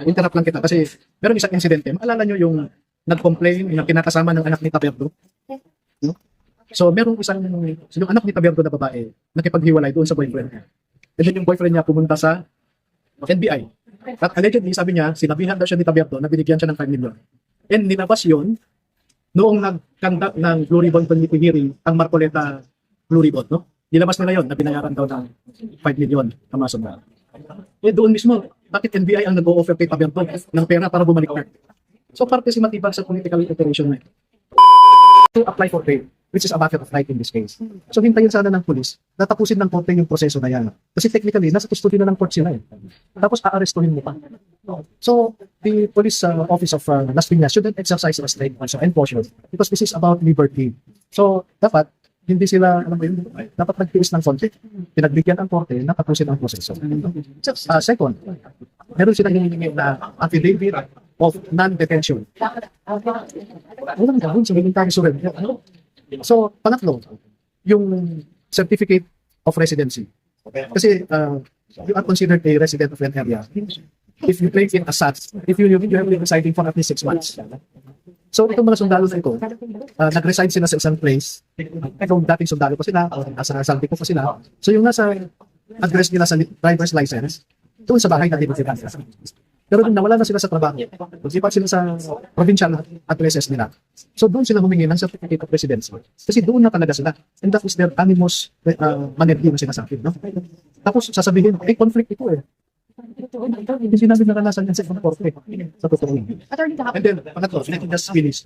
Interrupt lang kita kasi meron isang insidente. Maalala nyo yung nag-complain yung kinakasama ng anak ni Taberto? No? So merong yung anak ni Taberto na babae nakipaghiwalay doon sa boyfriend niya. And then yung boyfriend niya pumunta sa NBI. At allegedly, sabi niya, sinabihan daw siya ni Taberto na binigyan siya ng 5 million. And nilabas yun noong nag-conduct ng Blue Ribbon Committee hearing ang Marcoleta Blue Ribbon, no? Nilabas nila yun na binayaran daw ng 5 million kamasok na. Eh doon mismo, bakit NBI ang nag-o-offer kay Taberto ng pera para bumalik na? So parte si Matibag sa political operation na ito. To apply for bail, which is a matter of right in this case. So hintayin sana ng pulis na tapusin ng korte yung proseso na yan. Kasi technically, nasa custody na ng court sila eh. Tapos aarestuhin mo pa. So the police office of Las Piñas shouldn't exercise restraint also and caution because this is about liberty. So dapat hindi sila, alam mo yun, dapat nagtiis ng konti. Pinagbigyan ang korte na tapusin ang proseso. Second, meron silang hinihingi na affidavit of non-detention. Walang gawin sa military surrender. So, pangatlo, yung certificate of residency. Kasi you are considered a resident of an area if you claim it as such, if you have been residing for at least 6 months. So, itong mga sundalo na ito, nag-reside sila sa isang place. Itong dating sundalo pa sila, nasa Saltico pa sila. So, yung nasa address nila sa driver's license, doon sa bahay na tinitira. Pero nung nawala na sila sa trabaho, magsipat sila sa provincial addresses nila. So, doon sila humingi ng certificate of residency. Kasi doon na talaga sila. And that is their animus manenti na sinasabi. No? Tapos, sasabihin, conflict ito eh. Hindi sinabi na kalasan yan sa korte. Sa totoo. And then, pangatlo, let me just finish.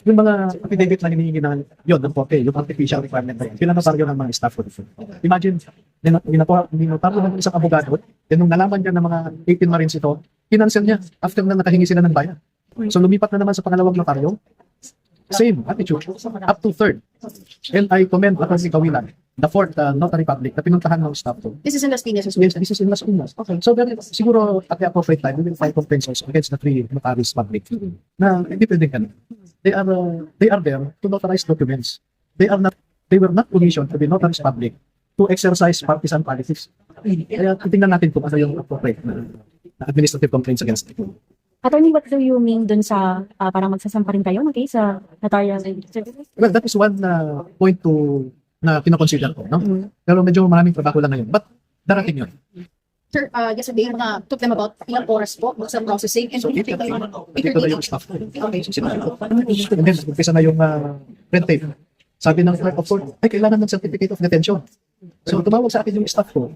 Yung mga affidavit na hinihingi na yun, ng korte, yung artificial requirement na yun, pinanotaryo ng mga staff ko. Imagine, dinotaryo ng isang abogado, then nung nalaman niya ng mga 18 Marines ito, kinancel niya after na nakahingi sila ng bayan. So lumipat na naman sa pangalawang notaryo, same attitude, up to third. And I commend Atty. Kawilan, the fourth notary public na pinuntahan ng staff ko. This is in Las Piñas as well. Yes, this is in Las Piñas. Okay. So then, siguro at the appropriate time, we will file complaints also against the 3 notaries public na hindi pwedeng ganun. They are there to notarize documents. They were not commissioned to be notaries public to exercise partisan politics. Kaya tingnan natin kung ano yung appropriate na administrative complaints against it. Attorney, what do you mean dun sa parang magsasampa rin kayo ng case sa notarial certificate? Well, that is one point na kinoconsider ko, no? Pero medyo maraming trabaho lang ngayon. But darating yun. Sir, yesterday, took them about ilang oras po sa processing and So, dito dito na yung staff ko. Okay. And then, umpisa na yung red tape. Sabi ng clerk of court, ay, kailangan ng certificate of detention. So, tumawag sa akin yung staff ko.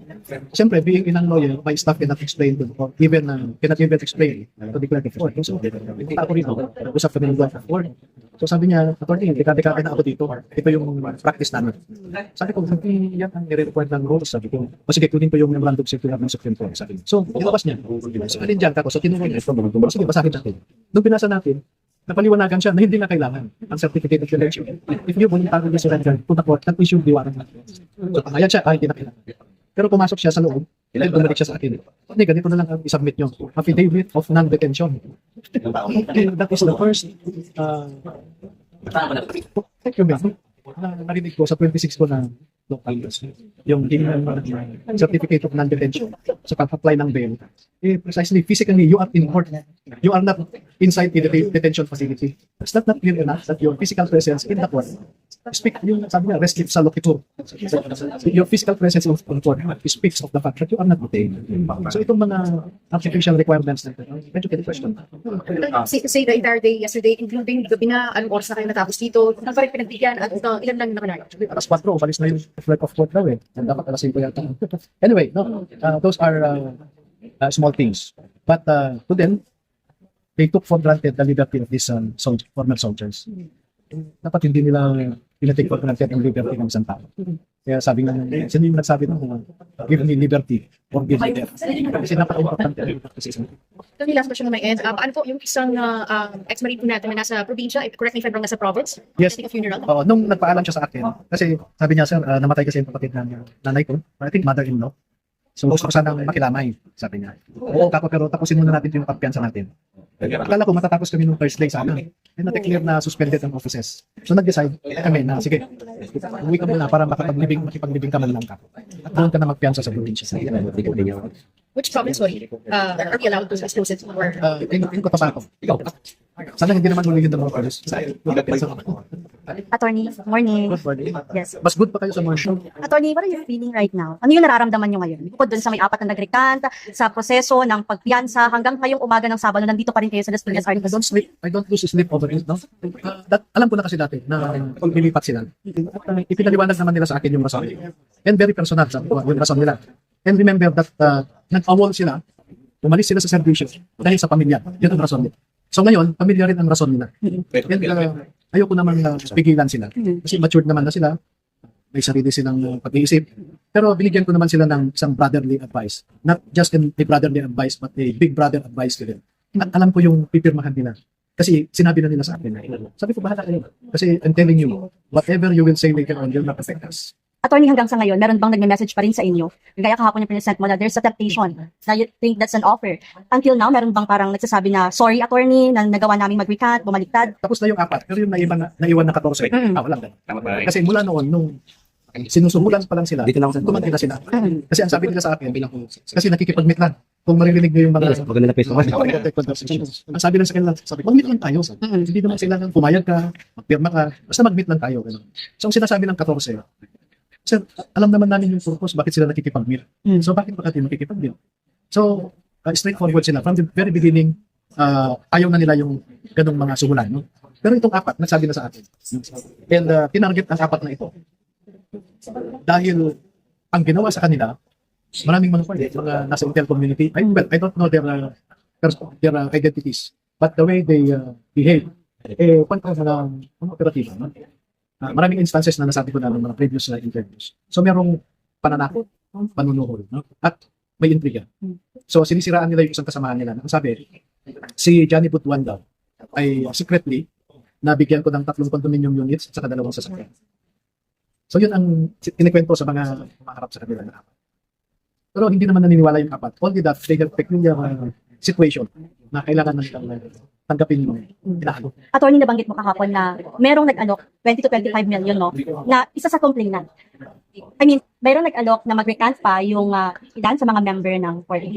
Siyempre, being inang lawyer, my staff cannot explain to, or even, cannot even explain to the clerk of court. So, punta ako rito, usap kami ng clerk of court. So, sabi niya, attorney, dekade-dekade na ako dito. Ito yung practice namin. Sabi ko, hindi yan ang nire-require ng rules. Sabi ko, o sige, kunin ko yung memorandum circular ng Supreme Court. Sabi niya. So, nilabas niya. So, alin dyan, kako. So, tinuro niya. Sige, basahin natin. Nung binasa natin, napaliwanagan siya na hindi na kailangan ang certificate of detention. If you voluntarily surrender to the court, that issue the warrant. So, ayan siya, hindi na kailangan. Pero pumasok siya sa loob, then bumalik siya sa akin. Hindi, ganito na lang ang isubmit nyo. Affidavit of non-detention. That is the first document na narinig ko sa 26 ko na local yung certificate of non-detention sa pag-apply ng bail. Precisely, physically, you are in court. You are not inside the detention facility. It's not clear enough that your physical presence in the court speak, yung sabi niya, res ipsa loquitur. Your physical presence in court speaks of the fact that you are not detained. So itong mga artificial requirements na ito, medyo get the question. Safe to say the entire day yesterday, including gabi na, anong oras na kayo natapos dito, nang pa rin pinagbigyan at ilan lang nakunay. Alas 4, umalis na yung clerk of court daw eh. Dapat alas 5 yata. Anyway, no, those are small things. But to them, they took for granted the liberty of these former soldiers. Dapat hindi nila pinatake for granted ang liberty ng isang tao. Kaya sabi nga, sino yung nagsabi ng give me liberty or give me death? Kasi napaka-importante ang liberty. Ito yung last question on my end. Paano po yung isang ex-marine po natin na nasa probinsya, correct me if I'm wrong, nasa province? Yes. A funeral? Nung nagpaalam siya sa akin, kasi sabi niya, sir, namatay kasi yung kapatid ng nanay ko, I think mother-in-law. So gusto ko sanang makilamay, sabi niya. Oo, kako, pero tapusin muna natin yung pagpiansa natin. Akala ko matatapos kami nung Thursday sana. And na-declare na suspended ang offices. So nag-decide kami na, sige, uwi ka muna para makipaglibing ka man lang ka. At doon ka na magpiansa sa probinsya. Which province, sorry, are we allowed to disclose it? Or In Cotabato. Sana hindi naman hulihin ng mga police. Attorney, morning. Good morning. Yes. Mas good pa kayo sa mga show. Attorney, what are you feeling right now? Ano yung nararamdaman nyo ngayon? Bukod dun sa may 4 na nag-recant, sa proseso ng pagpiyansa, hanggang ngayong umaga ng Sabado, nandito pa rin kayo sa Las Piñas I Arts. don't sleep. I don't lose sleep over it. No? Alam ko na kasi dati na lilipat sila. Ipinaliwanag naman nila sa akin yung rason. And very personal sa yung rason nila. And remember that nag-awol sila, umalis sila sa servisyo dahil sa pamilya. Yun ang rason nila. So ngayon, pamilya rin ang rason nila. And ayoko naman pigilan sila. Kasi matured naman na sila. May sarili silang pag-iisip. Pero binigyan ko naman sila ng isang brotherly advice. Not just a brotherly advice, but a big brother advice to them. At alam ko yung pipirmahan nila. Kasi sinabi na nila sa akin. Sabi ko, bahala kayo. Kasi I'm telling you, whatever you will say later on will not affect us. Attorney, hanggang sa ngayon, meron bang nagme-message pa rin sa inyo? Gaya kahapon yung present mo na there's a temptation na you think that's an offer. Until now, meron bang parang nagsasabi na, sorry attorney, na nagawa namin mag-recant, bumaliktad? Tapos na yung 4, pero yung naiwan na 14. Wala na. Tama ba? Kasi mula noon, nung sinusumulan pa lang sila, Dito na ako sa tumanti na sila. Kasi ang sabi nila sa akin, kasi nakikipag-meet lang. Kung maririnig nyo yung mga Maganda na face conversations. Ang sabi lang sa kanila, sabi, mag-meet lang tayo. Hindi naman kailangan pumayag ka, magpirma ka, basta mag-meet lang tayo. Ganun. So ang sinasabi ng 14, sir, alam naman namin yung purpose, bakit sila nakikipag-meet. So bakit ba natin makikipag-meet? So, straightforward sila. From the very beginning, ayaw na nila yung ganong mga sumulan. No? Pero itong 4, nagsabi na sa atin. And tinarget ang 4 na ito. Dahil ang ginawa sa kanila, maraming mga nasa intel community, I don't know their identities, but the way they behave, kontra sa mga operatiba. No? Maraming instances na nasabi ko na ng mga previous interviews. So merong pananakot, panunuhol, no? At may intriga. So sinisiraan nila yung isang kasamahan nila. Ang sabi, si Johnny Butuan daw ay secretly nabigyan ko ng 3 condominium units at saka 2 sasakyan. So yun ang kinikwento sa mga maharap sa kanila na 4. Pero hindi naman naniniwala yung 4. Only that they have peculiar situation na kailangan ng tanggapin yung inaano. Attorney, nabanggit mo kahapon na merong nag-alok 20 to 25 million, no? Na isa sa complainant. I mean, mayroong nag-alok na mag-recant pa yung ilan sa mga member ng party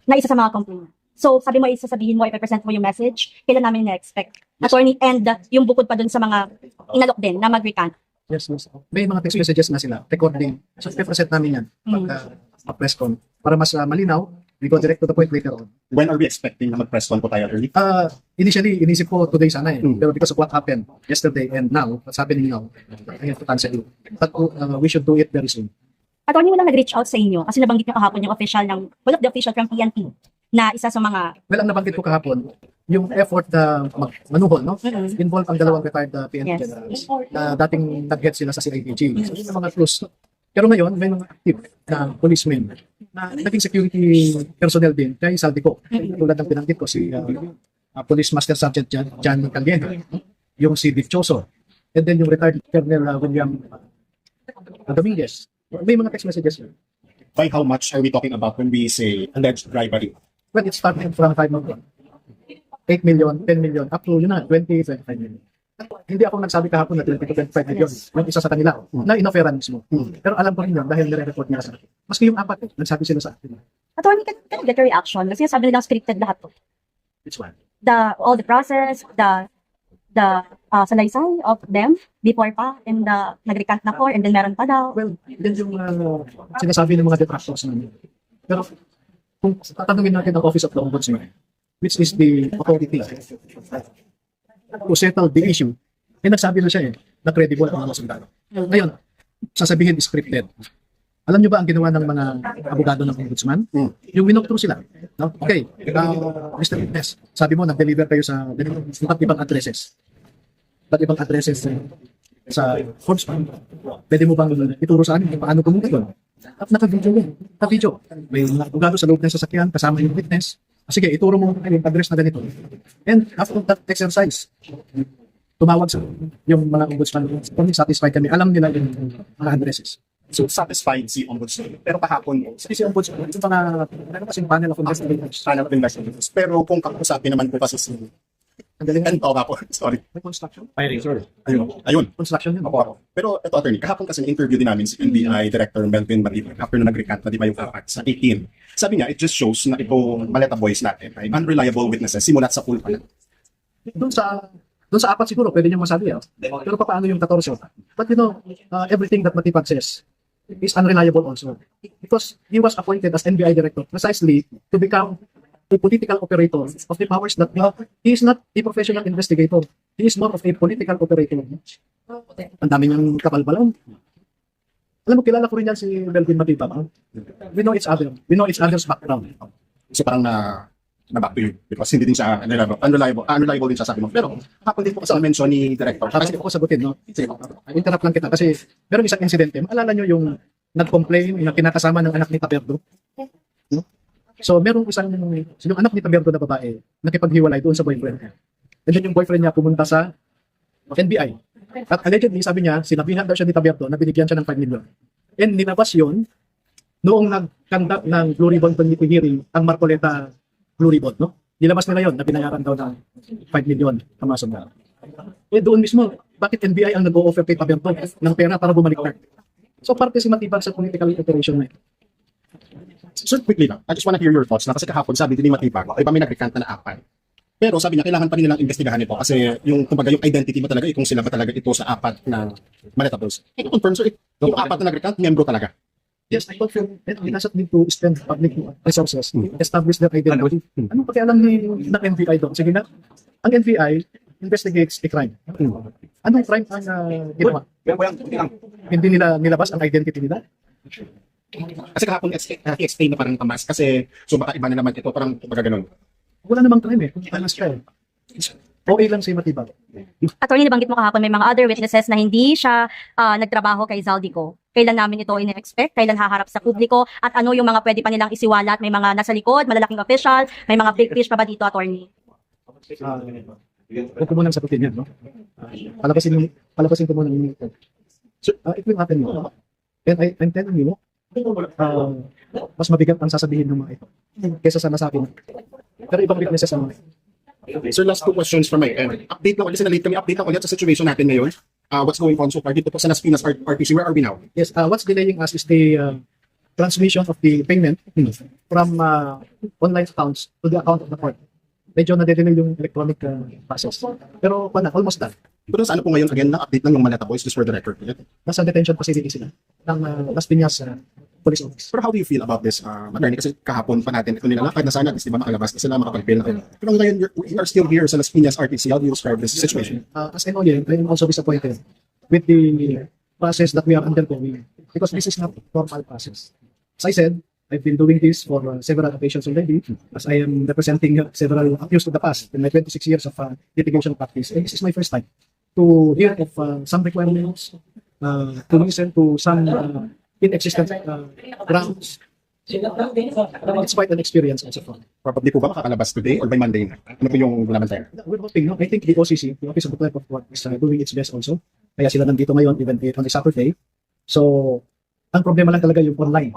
na isa sa mga complainant. So, sabi mo, isasabihin mo, ipapresent mo yung message, kailan namin na-expect. Attorney, and yung bukod pa dun sa mga inalok din na mag-recant. Yes. May mga text messages na sila, recording. So, ipapresent namin yan pagka press con. Para mas malinaw, we go direct to the point later on. When are we expecting na mag-press con po tayo, attorney? Initially, inisip ko today sana Pero because of what happened yesterday and now, what's happening now, I have to cancel it. But we should do it very soon. Attorney, walang nag-reach out sa inyo kasi nabanggit nyo kahapon yung official ng, one of the official from PNP na isa sa mga... Well, ang nabanggit ko kahapon, yung effort na manuhol, no? Involve ang 2 retired PNP Yes. generals na dating nag-get sila sa CIDG. So, yun ang mga clues. Pero ngayon, may mga active na policemen na naging security personnel din kay Saldico. Tulad ng pinanggit ko, si Police Master Sergeant John Calieno, yung si Dichoso, and then yung retired Colonel William Dominguez. May mga text messages. By how much are we talking about when we say alleged bribery? Well, it started from 5 million, 8 million, 10 million, up to 20, 25 million. Hindi ako nagsabi kahapon na 20 to 25 million yung isa sa kanila na inofferan mismo. Pero alam ko rin yun dahil nire-report nila sa akin. Maski yung 4, nagsabi sila sa akin. Attorney, can I get your reaction? Kasi sabi nilang scripted lahat to. Which one? All the process, the salaysay of them before pa and nag-recant na for and then meron pa daw. Well, yun yung sinasabi ng mga detractors namin. Pero kung tatanungin natin ang Office of the Ombudsman, which is the authority to settle the issue, nagsabi na siya na credible ang mga sundalo. Ngayon, sasabihin scripted. Alam niyo ba ang ginawa ng mga abogado ng Ombudsman? Yung winok through sila. No? Okay, Mr. Witness, sabi mo, nag-deliver kayo sa iba't ibang addresses. Iba't ibang addresses sa Forbes. Pwede mo bang ituro sa amin kung paano pumunta doon? At naka-video yan. Naka-video. May mga abogado sa loob ng sasakyan, kasama yung witness. Sige, ituro mo yung address na ganito. And after that exercise, tumawag sa yung mga ombudsman. Kung satisfied kami, alam nila yung mga addresses. So satisfied si Ombudsman. Pero kahapon, Si ombudsman, yung mga, meron kasing panel of investigators. panel of investigators. Pero kung kakusapin naman po kasi si Ang galing. And oo nga po, sorry. May construction. Ayun. Construction yun. Opo. Pero ito, attorney, kahapon kasi na-interview din namin si NBI Director Melvin Matibag after na nag-recant na di ba yung apat sa 18. Sabi niya, it just shows na itong Maleta Boys natin ay unreliable witnesses simulat sa pool pa lang. Doon sa apat siguro, pwede niyong masabi. Pero paano yung 14? But everything that Matipag says is unreliable also. Because he was appointed as NBI director precisely to become a political operator of the powers that he is not a professional investigator. He is more of a political operator. Ang dami niyang kapal-balang. Alam mo, kilala ko rin yan si Melvin Matibag. We know each other. We know each other's background. So parang na back to you because hindi din siya unreliable din siya sabi mo. Pero hapon din po kasi mention ni Director. Para ko sagutin, no? Interrupt lang kita kasi meron isang insidente. Maalala nyo yung nag-complain na kinakasama ng anak ni Taberdo? No? So merong yung anak ni Taberdo na babae nakipaghiwalay doon sa boyfriend niya. And then yung boyfriend niya pumunta sa NBI. At allegedly, sabi niya, sinabihan daw siya ni Taberdo na binigyan siya ng 5 million. And ninabas yun noong nag-conduct ng Blue Ribbon Committee hearing ang Marcoleta Blue Ribbon, no? Nilabas nila yon na binayaran daw ng 5 million kamasok na. Eh doon mismo, bakit NBI ang nag-o-offer kay Taberdo ng pera para bumalik? So parte si Matibag sa political operation na ito. So quickly lang, I just wanna hear your thoughts na kasi kahapon sabi din ni Matibag, iba may nag-recant na apat. Pero sabi niya, kailangan pa rin nilang investigahan ito kasi yung kumbaga yung identity mo talaga, kung sila ba talaga ito sa apat na Maleta Boys. Ito confirm, so yung apat na nag-recant, membro talaga. Yes, I confirm. It doesn't need to spend public resources to establish their identity. Anong pakialam ng NBI doon? Sige na, ang NBI investigates a crime. Anong crime ang ginawa? Hindi nila nilabas ang identity nila? Kasi kahapon i-explain na parang tamas kasi so baka iba na naman ito, parang kumbaga ganun. Wala namang crime eh. Kung talas ka eh. Okay lang si Matibag. Attorney, nabanggit mo kahapon may mga other witnesses na hindi siya nagtrabaho kay Zaldico. Kailan namin ito ine-expect? Kailan haharap sa publiko? At ano yung mga pwede pa nilang isiwalat? May mga nasa likod, malalaking official, may mga big fish pa ba dito, attorney? Huwag ko munang sagutin yan, no? Palabasin ko muna yung so, it will happen, no? And I'm telling you, mas mabigat ang sasabihin ng mga ito kaysa sa nasabi na. Pero ibang witnesses ang mga ito. Sir, last 2 questions from my end. Update lang ulit, kasi na-late kami, update lang ulit sa situation natin ngayon. What's going on so far dito po sa Las Piñas RTC, where are we now? Yes, what's delaying us is the transmission of the payment from online accounts to the account of the court. Medyo na-delay yung electronic process. Pero almost done. Pero sa ano po ngayon, again, na-update lang yung Maleta Boys, just for the record. Nasa detention facility sila ng Las Piñas Police Office. Pero how do you feel about this, attorney? Kasi kahapon pa natin ito nilalakad na sana, di ba makalabas na sila, makapag-bail na. Pero ngayon, we are still here sa Las Piñas RTC. How do you describe this situation? As an audience, I am also disappointed with the process that we are undergoing because this is not normal process. As I said, I've been doing this for several occasions already as I am representing several accused of the past in my 26 years of litigation practice. And this is my first time to hear of some requirements, to listen to some inexistent grounds. It's quite an experience also for me. Probably po ba makakalabas today or by Monday na? Ano po yung laman tayo? We're hoping, no? I think the OCC, the Office of the Clerk of Court, is doing its best also. Kaya sila nandito ngayon, even on a Saturday. So, ang problema lang talaga yung online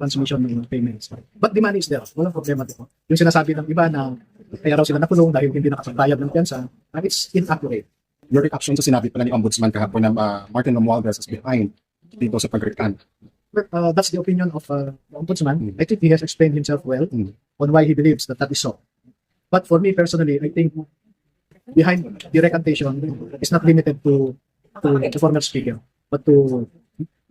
transmission ng payments. But the money is there. Walang problema dito. Yung sinasabi ng iba na kaya raw sila nakulong dahil hindi nakapagbayad ng piyansa, it's inaccurate. Your reaction sa sinabi pala ni Ombudsman kahapon na Martin Romualdez is behind dito sa pag-recant. But that's the opinion of the Ombudsman. I think he has explained himself well on why he believes that is so. But for me personally, I think behind the recantation is not limited to the former speaker, but to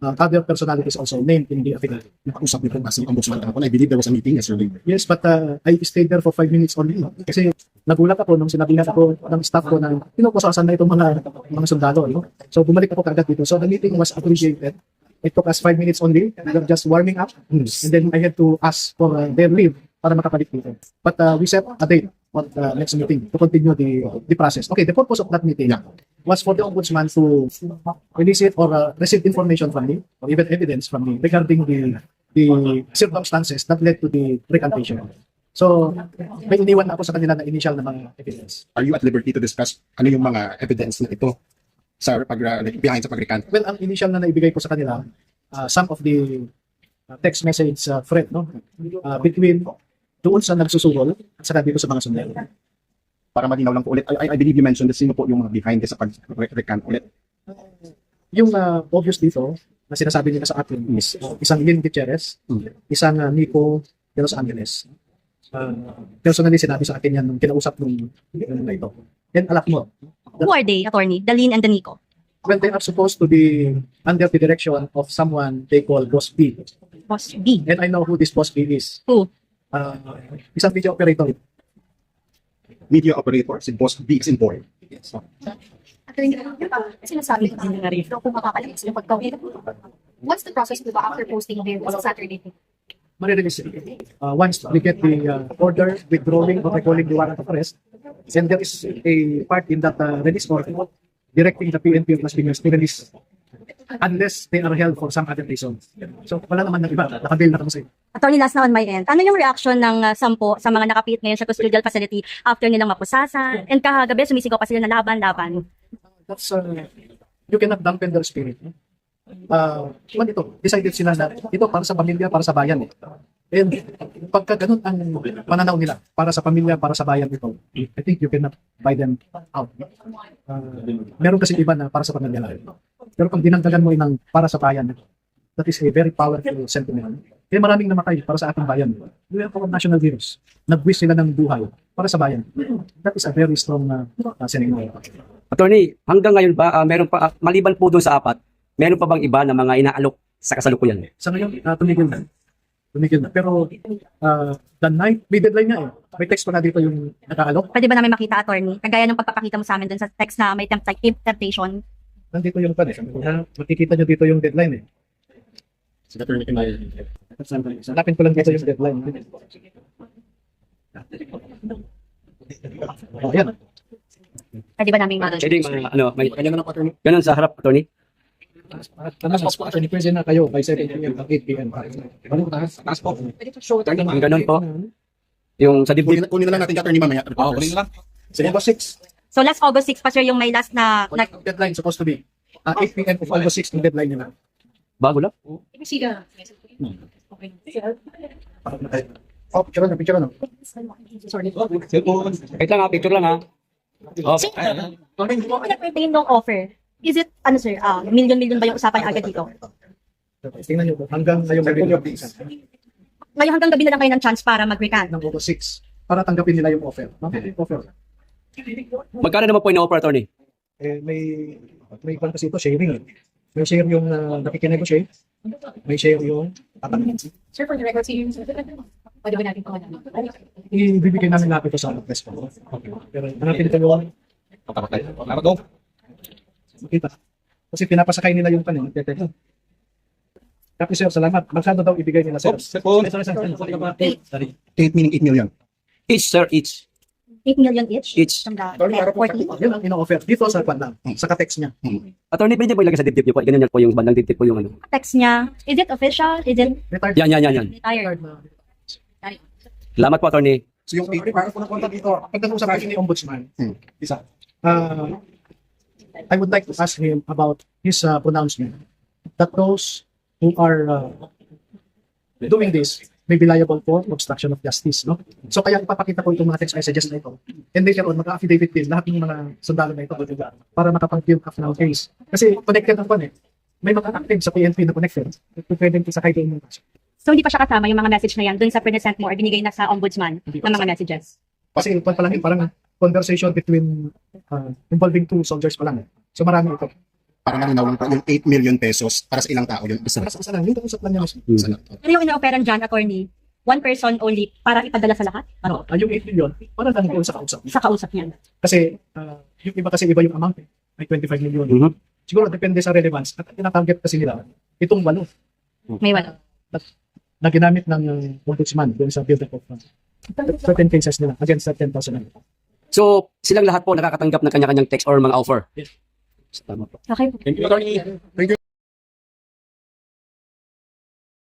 other personalities also named in the affidavit. Nakausap niyo po kasi Ombudsman kahapon. I believe there was a meeting yesterday. Yes, but I stayed there for 5 minutes only. Kasi nagulat ako nung sinabihan ako ng staff ko na pinupusasan na itong mga sundalo. No? So bumalik ako kagad dito. So the meeting was appreciated. It took us 5 minutes only. We were just warming up. And then I had to ask for their leave para makabalik dito. But we set a date for the next meeting to continue the process. Okay, the purpose of that meeting was for the Ombudsman to elicit or receive information from me, or even evidence from me, regarding the circumstances that led to the recantation. So, may iniwan ako sa kanila na initial na mga evidence. Are you at liberty to discuss ano yung mga evidence na ito sa behind sa pag-recant? Well, ang initial na naibigay ko sa kanila, some of the text message thread, no? Between doon sa nagsusulol at saka dito sa mga sundalo. Para malinaw lang po ulit. I believe you mentioned that sino po yung behind this sa pag-recant ulit. Yung obvious dito, na sinasabi nila sa atin is isang Lynn Gutierrez, isang Nico de Los Angeles. Personally, sinabi sa akin yan nung kinausap nung na ito. And alam mo, Who are they, attorney? The Lynn and the Nico. when they are supposed to be under the direction of someone they call Boss B. Boss B. And I know who this Boss B is. Who? Isang video operator. Media operator, si Boss B is involved. At hindi sinasabi ko na kung makakalimit sila pagkawin. What's the process diba after posting there sa Saturday? Marirelease once we get the order withdrawing or recalling the warrant of arrest, and there is a part in that release order directing the PNP of Las Piñas to release unless they are held for some other reason. So wala naman ng iba, nakabail na kami sa'yo. Attorney, last na on my end. Ano yung reaction ng 10 sa mga nakapit ngayon sa custodial facility after nilang mapusasan? And kahagabi, sumisigaw pa sila na laban-laban. That's, you cannot dampen their spirit. Iwan ito, decided sila na ito para sa pamilya, para sa bayan. And pagka ganun ang pananaw nila, para sa pamilya, para sa bayan ito, I think you cannot buy them out. Meron kasi iba na para sa pamilya lang. Pero kung dinagdagan mo ng para sa bayan, that is a very powerful sentiment. Kaya maraming namatay para sa ating bayan. We are for national heroes. Nag-wish sila ng buhay para sa bayan. That is a very strong sentiment. Attorney, hanggang ngayon ba, meron pa, maliban po doon sa 4, meron pa bang iba na mga inaalok sa kasalukuyan? Sa ngayon, tumigil na. Tumigil na. Pero the night, may deadline nga eh. May text pa na dito yung nakaalok. Pwede ba namin makita, attorney? Kagaya ng pagpapakita mo sa amin dun sa text na may temptation. Nandito yung pan eh. Makikita nyo dito yung deadline eh. Si Attorney Pinay. Hanapin ko lang dito yung deadline. Oh, ayan. Pwede ba namin Pwede may Kanya na ng Attorney. ganun sa harap, attorney? Mas po, attorney, pwede na kayo by 7 p.m. at 8 p.m. Ano taas? Taas po. Ang ganun po. Yung sa dibdib. Kunin na lang natin yung Attorney mamaya. Kunin na lang. Sige po, 6. So last August 6 pa sir yung may last na Deadline supposed to be 8 p.m. of August 6 yung deadline nila. Bago lang. Sila. Okay. Oh, picture na. Sorry. Wait lang ha, picture lang ha. Oh, pertain ng offer. Is it, ano sir, million ba yung usapan agad dito? Tingnan nyo po, hanggang ngayong gabi Ngayon hanggang gabi na lang kayo ng chance para mag-recant. ng August 6 para tanggapin nila yung offer. Offer. magkano naman po in-offer, attorney? May iba kasi ito, sharing. May share yung nakikinegotiate. May share yung tatanggapin. Sir, for the record, pwede ba natin Ibibigay namin lahat ito sa press po. Okay. Pero hanapin ito yung makita. Kasi pinapasakay nila yung panin. Tapos sir, salamat. Masyado daw ibigay nila sir. Sir, po. 8 meaning 8 million. Each, sir, each. 8 million each? Each. From the 40? Yun ang ino-offer. Dito sa kwan lang. Sa ka-text niya. Attorney, pwede po ilagay sa dibdib niyo po. Ganyan yan po yung bandang dibdib po yung ano. Text niya, is it official? Is it Retired. Yan. retired? Salamat po, attorney. So yung 8, Para po napunta dito. Pag nag-usap kasi ni Ombudsman, isa. I would like to ask him about his pronouncement that those who are doing this may be liable for obstruction of justice, no? So kaya ipapakita ko itong mga text messages na ito. And later on, mag-affidavit din lahat ng mga sundalo na ito para makapag-build up ng case. Kasi connected ang pan eh. May mga active sa PNP na connected. Pwedeng isakay din yung kaso. So hindi pa siya kasama yung mga message na yan dun sa present mo or binigay na sa ombudsman ng mga messages? Kasi pa lang yun, parang conversation between involving 2 soldiers pa lang. So marami ito. para malinaw lang po, yung 8 million pesos para sa ilang tao yun. Isa. Isa lang, yung usap lang niya. Isa lang. Pero yung ina-operan dyan, attorney, one person only para ipadala sa lahat? Ano, yung 8 million, para lang doon sa kausap. Sa kausap niya. Kasi, yung iba kasi iba yung amount eh. May 25 million. Siguro depende sa relevance. At tinatarget kasi nila, itong 8 May wala. na ginamit ng ombudsman doon sa build-up of certain cases nila against certain personnel. So, silang lahat po nakakatanggap ng kanya-kanyang text or mga offer. Yes. Tama po. Okay. Thank you, attorney. Thank you.